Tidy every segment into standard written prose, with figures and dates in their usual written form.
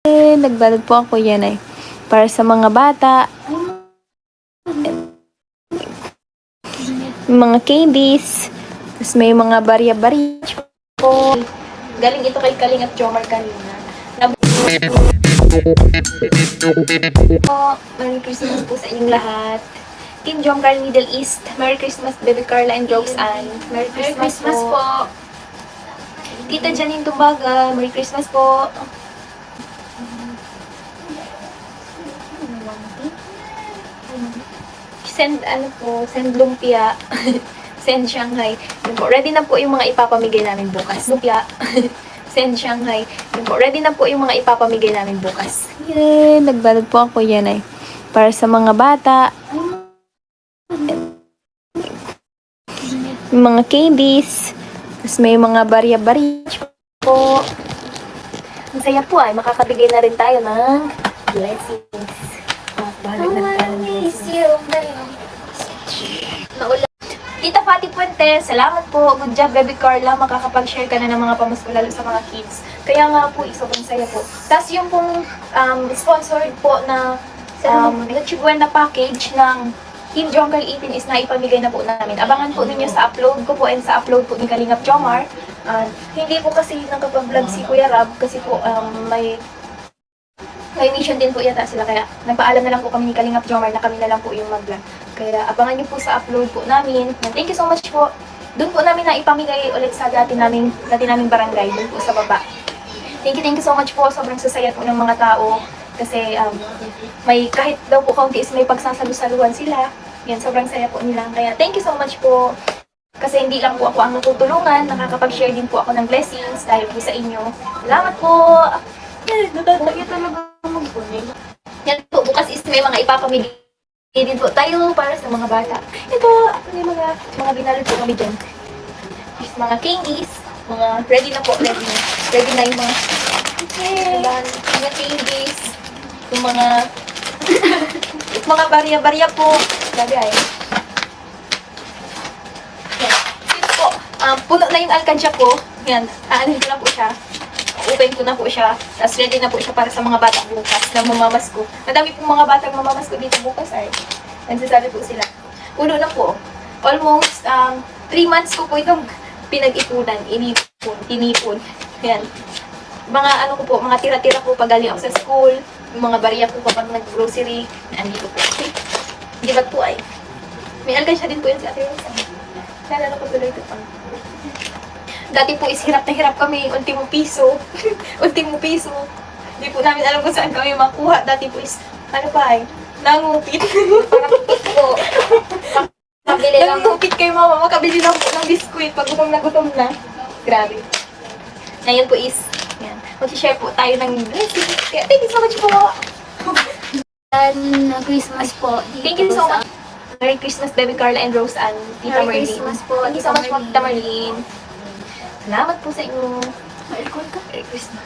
Nagbalot po ako yan ay para sa mga bata, mga candies, tapos may mga barya-barya po. Galing ito kay Kaling at Jomar kanina. Merry Christmas po sa inyong lahat. Team Jomcar Middle East, Merry Christmas Baby Carla and Roxanne. Merry Christmas po. Tita Janine Tumbaga, Merry Christmas po. Send lumpia, send Shanghai. Ready na po yung mga ipapamigay namin bukas. Lumpia, send Shanghai. Ready na po yung mga ipapamigay namin bukas. Yay! Nagbalot po ako yan ay para sa mga bata, mga candies, tapos may mga barya-barya po. Ang saya po ay makakabigay na rin tayo ng blessings. Tita Fati Puente, salamat po. Good job, Baby Carla. Makakapag-share ka na ng mga pamasko lalo sa mga kids. Kaya nga po, sobrang saya po. Tapos yung pong sponsored po na Leche Buena package ng Team Jomcar 18 is naipamigay na po namin. Abangan po ninyo sa upload ko po and sa upload po ni Kalingap Jomar. Hindi po kasi nakapag-vlog si Kuya Rab kasi po may mission din po yata sila, kaya nagpaalam na lang po kami ni Kalingap Jomar na kami na lang po yung mag-vlog. Kaya abangan nyo po sa upload po namin. Thank you so much po. Doon po namin na ipamigay ulit sa dati naming barangay, doon po sa baba. Thank you so much po. Sobrang sasaya po ng mga tao. Kasi may kahit daw po kaunti is may pagsasalu-saluhan sila. Yan, sobrang saya po nila. Kaya thank you so much po. Kasi hindi lang po ako ang natutulungan, nakakapag-share din po ako ng blessings dahil po sa inyo. Salamat po! Nakakaya talaga mag-bunig. Yan po, bukas is may mga ipapamigay din po tayo para sa mga bata. Ito, may mga binalot po kami dyan. There's mga candies, mga ready na po, ready na yung mga mga candies, yung mga barya-barya po. Sabi ay. Ito po, puno na yung alkansya ko. Yan, aanin ko na po siya. Open ko na po siya. Tapos ready na po siya para sa mga bata bukas na mamamasko. Madami pong mga batang mamamasko dito bukas ay. Nagsasabi po sila. Puno na po. Almost 3 months ko po itong pinag-ipunan. Inipon. Yan. Mga ko po, mga tira-tira po pag galing ako sa school. Yung mga barya po kapag nag-grocery. Andito po. Di ba po ay? May alkansya din po yun si Ate Rosa. Nalala ko tuloy ito pang. Dati po is hirap na hirap kami, ultimo piso. Ultimo piso. Hindi po namin alam kung saan kami makuha. Dati po is, nangupit. Nangupit po. Nangupit kay mama, makabili lang po ng biskuit pag gutom na. Grabe. Ngayon po is, yan. Mag-share po tayo ng blessing. Kaya thank you so much po. Christmas po. Thank you so much. Merry Christmas, Baby Carla and Roxanne. Tita Merry Marlene. Christmas po. Thank you so much po, Tita Marlene. Salamat po sa inyo. Merry Christmas.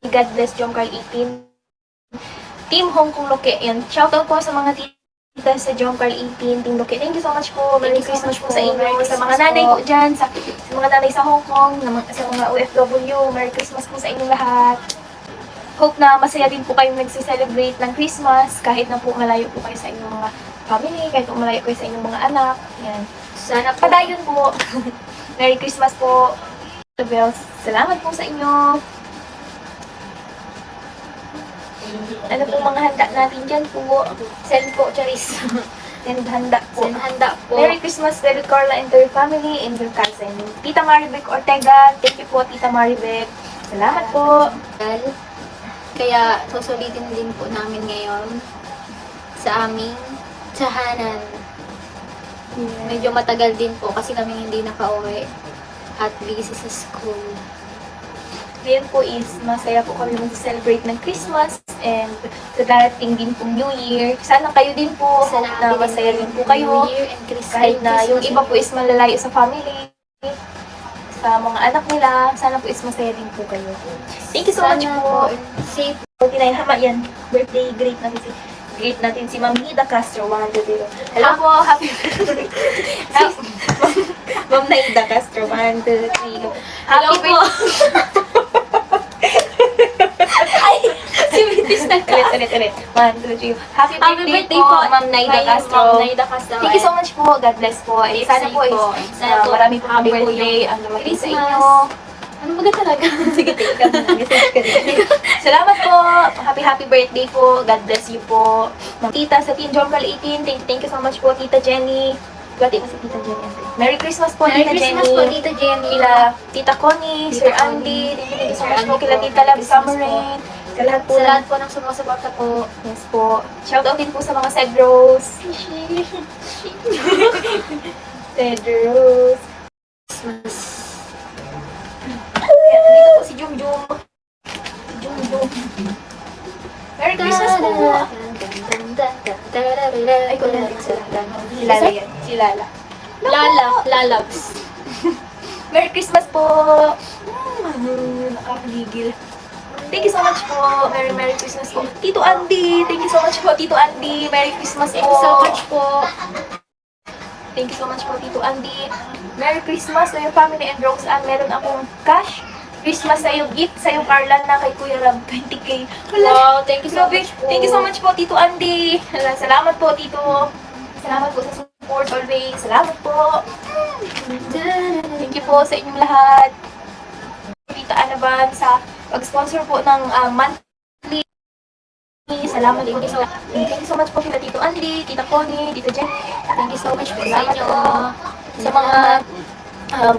God bless Jomcar 18. Team Hong Kong Loke. Yan. Shoutout po sa mga tita sa Jomcar 18. Team Loke. Thank you so much po. Merry Christmas po sa inyo. Sa mga nanay po dyan. Sa mga nanay sa Hong Kong. Sa mga OFW. Merry Christmas po sa inyong lahat. Hope na masaya din po kayong nagsiselebrate ng Christmas. Kahit na po malayo po kayo sa inyong mga family. Kahit po malayo kayo sa inyong mga anak. Yan. Sana padayon po. Merry Christmas po. Bells. Salamat po sa inyo. Ano po mga handa natin dyan po? Send po, Charis. Send handa po. Send handa po. Merry Christmas, Baby Carla and your family and your cousin. Tita Maribek Ortega. Thank you po, Tita Maribek. Salamat po. Kaya susulitin din po namin ngayon sa aming tahanan. Medyo matagal din po kasi kami hindi nakauwi at busy sa school. Ngayon po is masaya po kami mag-celebrate ng Christmas and sa darating din pong New Year. Sana kayo din po. Sana Na masaya din po kayo. New Year and Christmas. Kahit na yung iba po is malalayo sa family, sa mga anak nila, sana po is masaya din po kayo. Thank you so much po. Safe. 49, hama yan. Birthday great natin si Ma'am Nida Castro, 100. Hello po, happy Ma'am Naida Castro, 100. Happy po. Ay, Ulit. 1, 2, 3. Happy birthday po, Ma'am Naida Kay Castro. Ma'am Naida Castro. Thank you so much po. God bless po. And sana po marami po happy birthday ang dumating sa inyo. Ano ba talaga? Sige, take ka muna. Message ka din. Salamat po. Happy birthday po. God bless you po. Tita sa Team Jomcal 18. Thank you so much po, Tita Jenny. Bati mo sa Tita Jenny. Merry Christmas po, Merry Tita Christmas Jenny. po, Tita Jenny. Kila Tita Connie, Sir Andy. Thank you so much po. Kila Tita Love Summer Rain. Sa lahat po. Sa lahat po ng sumusuporta po. Yes po. Shoutout din po sa mga Cedros. Cedros. Christmas. Ayan, nandito po si Jumjum. Si Jumjum. Merry Christmas po. Ay, kung nandito sila. Si Lala yan. Si Lala. Lalabs. Merry Christmas po. Nakakagigil. Thank you so much po. Merry Christmas po. Tito Andy. Thank you so much po, Tito Andy. Merry Christmas po. Thank you so much po. Thank you so much po, Tito Andy. Merry Christmas to your family and Roseanne. Meron akong cash. Christmas sa iyo, gift sa iyo, Carla, na kay Kuya Rab, 20K. Wow, thank you so Grabe. much po. Thank you so much po, Tito Andy. Salamat po, Tito. Salamat po sa support always. Salamat po. Thank you po sa inyong lahat. Tita Anaban sa pag-sponsor po ng monthly. Salamat po. Thank you so much po kila Tito Andy, Tita Connie, Tita Jenny. Thank you so much po sa Salamat inyo. po sa mga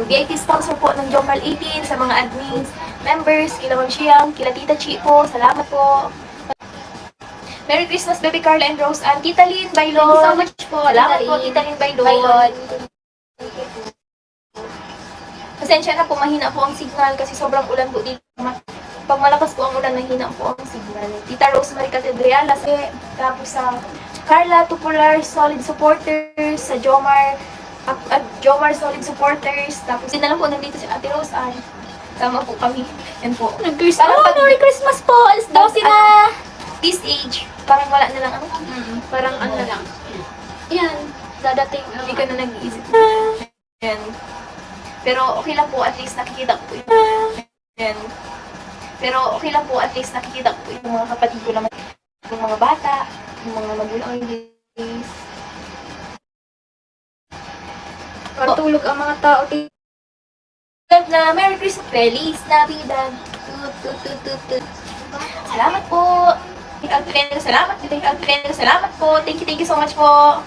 VIP sponsor po ng Jomcal 18, sa mga admins, members, kila Ma'am Siang, kila Tita Chi po. Salamat po. Merry Christmas, Baby Carla and Rose and Tita Lynn Bailon. Thank you so much po. Salamat po, Tita Lynn Bailon. Pasensya na po, mahina po ang signal kasi sobrang ulan po dito. Pag malakas po ang ulan, mahina po ang signal. Tita Rosemary Catedriala, tapos sa Carla Tupular, solid supporters, sa Jomar, at Jomar solid supporters, tapos din na lang po nandito si Ate Rose, tama po kami. Yan po. Merry Christmas po! Alas 12 na! This age, parang wala na lang ano. Parang ano na lang. Yan. Dadating. Hindi ka na nag-iisip. Yan. Pero okay lang po, at least nakikita ko po yung yan. Pero okay lang po, at least nakikita ko po yung mga kapatid ko naman, yung mga bata, yung mga magulang guys. Matulog ang mga tao. Na Merry Christmas, Feliz Navidad. Salamat po. Salamat po. Thank you so much po.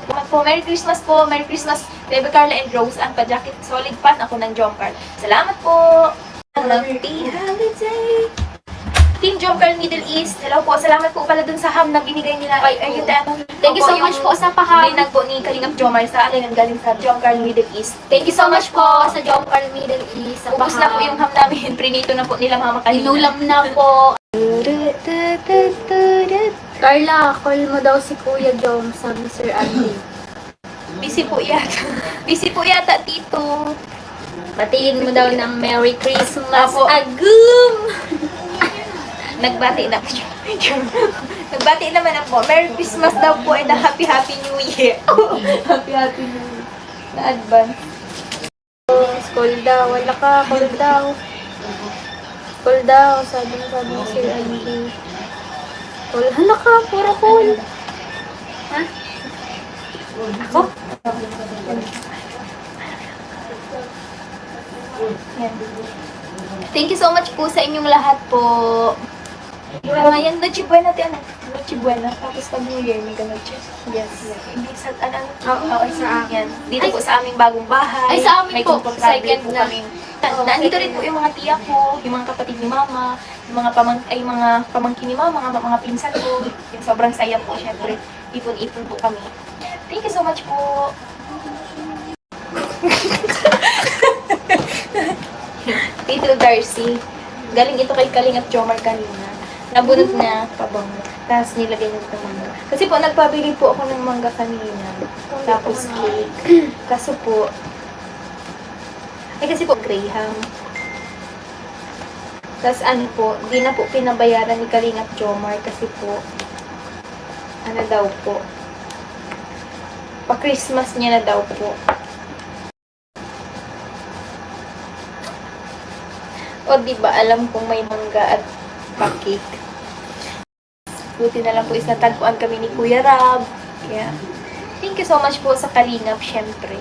Salamat po. Merry Christmas po. Merry Christmas, Baby Carla and Rose and pa-jacket. Solid fan ako ng Jomcar. Salamat po. Happy holiday. Team Jomcar Middle East. Hello po. Salamat po pala dun sa ham na binigay nila. Thank you so much po sa paham. Binag po ni Kalingap Jomar sa akin ang galing sa Jomcar Middle East. Thank you so much po sa Jomcar Middle East. Sa Ubus na po yung ham namin. Prinito na po nila mama kanina. Inulam na po. Carla, call mo daw si Kuya Jom, sabi Sir Andy. Busy po yata. Busy po yata, Tito. Batiin mo daw ng Merry Christmas. Apo. Agum! Nagbati na po. Nagbati naman ako. Merry Christmas daw po and a Happy New Year. Happy New Year. Na-advance. Call daw. Wala ka. Call daw. Call daw. Sabi ni Sir Andy. Call. Hala ka. Puro call. Ha? Ako? Yan. Thank you so much po sa inyong lahat po. Yan, Noche Buena, ano? Noche Buena. Tapos pag New Year, may Noche. Yes. Hindi sa, Oo, sa akin. yan. Dito po sa aming bagong bahay. Ay, sa amin may po. komportable Second po na. kami. Nandito rin po yung mga tiya ko, yung mga kapatid ni mama, yung mga mga pamangkin ni mama, mga pinsan ko. Yung sobrang saya po, syempre. Ipon-ipon po kami. Thank you so much po. Tito Darcy. Galing ito kay Kalingap Jomar kanina. Nabunot na pabango. Tapos nilagay niya ng mangga. Kasi po, nagpabili po ako ng mangga kanina. Tapos cake. Kaso po, kasi po, Graham. Tapos ano po, di na po pinabayaran ni Kalingap Jomar kasi po, ano daw po, pa-Christmas niya na daw po. O di ba alam kong may mangga at pa-cake. Buti na lang po is natagpuan kami ni Kuya Rab. Kaya, thank you so much po sa Kalingap, syempre.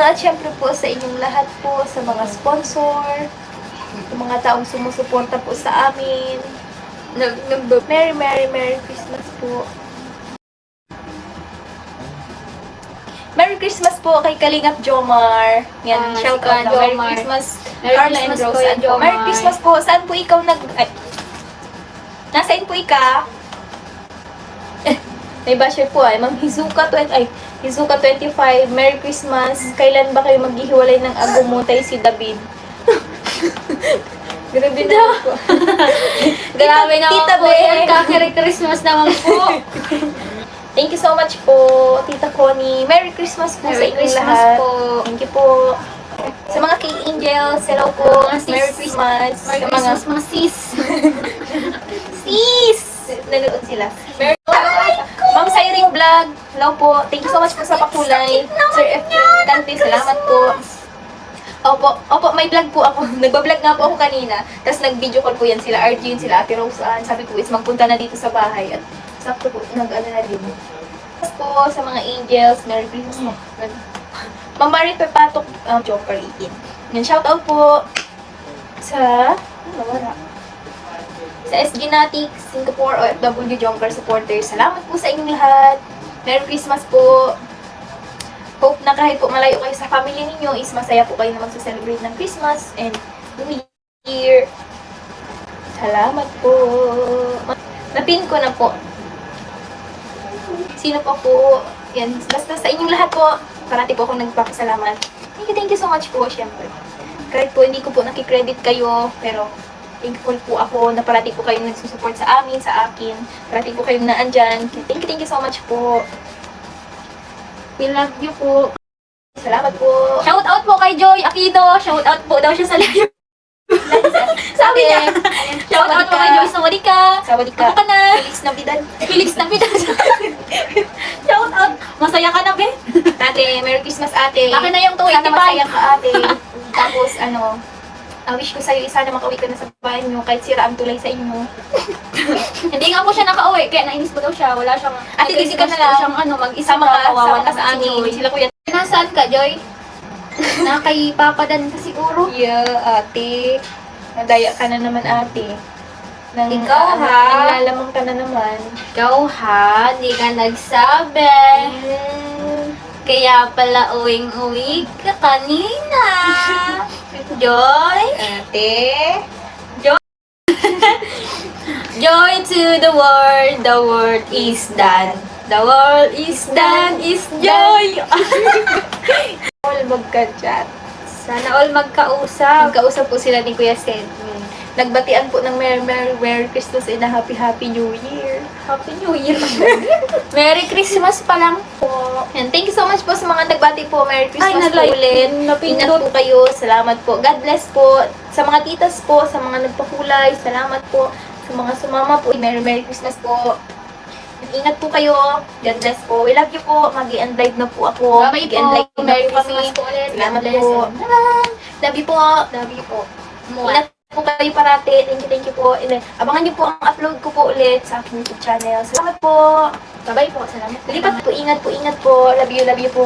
At syempre po sa inyong lahat po, sa mga sponsor, sa mga taong sumusuporta po sa amin. Merry Christmas po. Merry Christmas po kay Kalingap Jomar. Yan, shout out na. Merry Jomar. Christmas, Merry Carla and Christmas, Rose. Kuya Jomar. Merry Christmas po. Saan po ikaw Ay, nasaan po ika? May basher po ay. Ma'am Hizuka 25. Merry Christmas. Kailan ba kayo maghihiwalay ng agumutay si David? Grabe na po. Grabe naman Tita po Be. yan. Kakiri Christmas naman po. Thank you so much po, Tita Connie. Merry Christmas po sa Merry inyong Christmas lahat. po. Thank you po. Sa mga K-Angels, hello po. Mga sis. Merry Christmas. Merry Sa Christmas, mga sis. sis! Nanood sila. Ma'am Siring Vlog, hello po. Thank you so much po sa pakulay. Sir F. Dante, salamat po. Opo, may vlog po ako. Nagbablog nga po ako kanina. Tapos nag-video call po yan sila, Arjun, sila Ate Rose. Sabi ko is magpunta na dito sa bahay. At sakto po, nag-ano na din. Tapos po sa mga angels, Merry Christmas mo. Ma'am Marie Pepatok, Joker 18. Yan, shout out po sa, wala. Sa SG Natic, Singapore, OFW Jonker supporters. Salamat po sa inyong lahat. Merry Christmas po. Hope na kahit po malayo kayo sa family ninyo, is masaya po kayo na magsa-celebrate ng Christmas and New Year. Salamat po. Napin ko na po. Sino pa po? Yan. Basta sa inyong lahat po, parati po akong nagpapasalamat. Thank you so much po, syempre. Kahit po hindi ko po nakikredit kayo, pero thankful po ako na parati po kayong nagsusupport sa amin, sa akin. Parati po kayong naandyan. Thank you so much po. We love you po. Salamat po. Shout out po kay Joy Aquino. Shout out po daw siya sa live. Sabi niya. Shout out po kay Joy Sawadika. Sawadika. Ako ka na. Felix Navidad. Felix na pita. Shout out. Masaya ka na, be. Ate, Merry Christmas ate. Akin na yung 285. Sana masaya ka ate. Tapos wish ko sa'yo, sana makauwi ka na sa bahay niyo kahit sira ang tulay sa inyo. Hindi nga po siya nakauwi, kaya nainis po daw siya. Wala siyang... Ate, hindi ka na lang. Siyang mag-isa Sama ka kawawa na sa amin. Joy. Sila kuya. Nasaan ka, Joy? Na kay Papa Dan ka siguro. Yeah, ate. Nadaya ka na naman ate. Ikaw, ha? Naglalamang ka na naman. Ikaw ha, di ka nagsabi. Kaya pala uwing-uwi ka kanina. Joy? Ate. Joy to the world is done. The world is done, is joy. All magka-chat. Sana all magkausap. Nagkausap po sila ni Kuya Sen. Nagbatian po ng Merry Christmas and a Happy New Year. Happy New Year. Merry Christmas pa lang po. And thank you so much po sa mga nagbati po. Merry Christmas po nag-like. ulit. Napindot. Ingat po kayo. Salamat po. God bless po. Sa mga titas po, sa mga nagpakulay, salamat po. Sa mga sumama po, Merry Christmas po. Ingat po kayo. God bless po. We love you po. Mag-i-end live na po ako. Bye-bye Mag-i-end live po. na Merry po Christmas kami. po ulit. Salamat God bless. po. Love you po. Love you po. Ingat po kayo parati. Thank you po. And then, abangan niyo po ang upload ko po ulit sa aking YouTube channel. Salamat po. Bye-bye po. Salamat po. Lipat po. Ingat po. Love you po.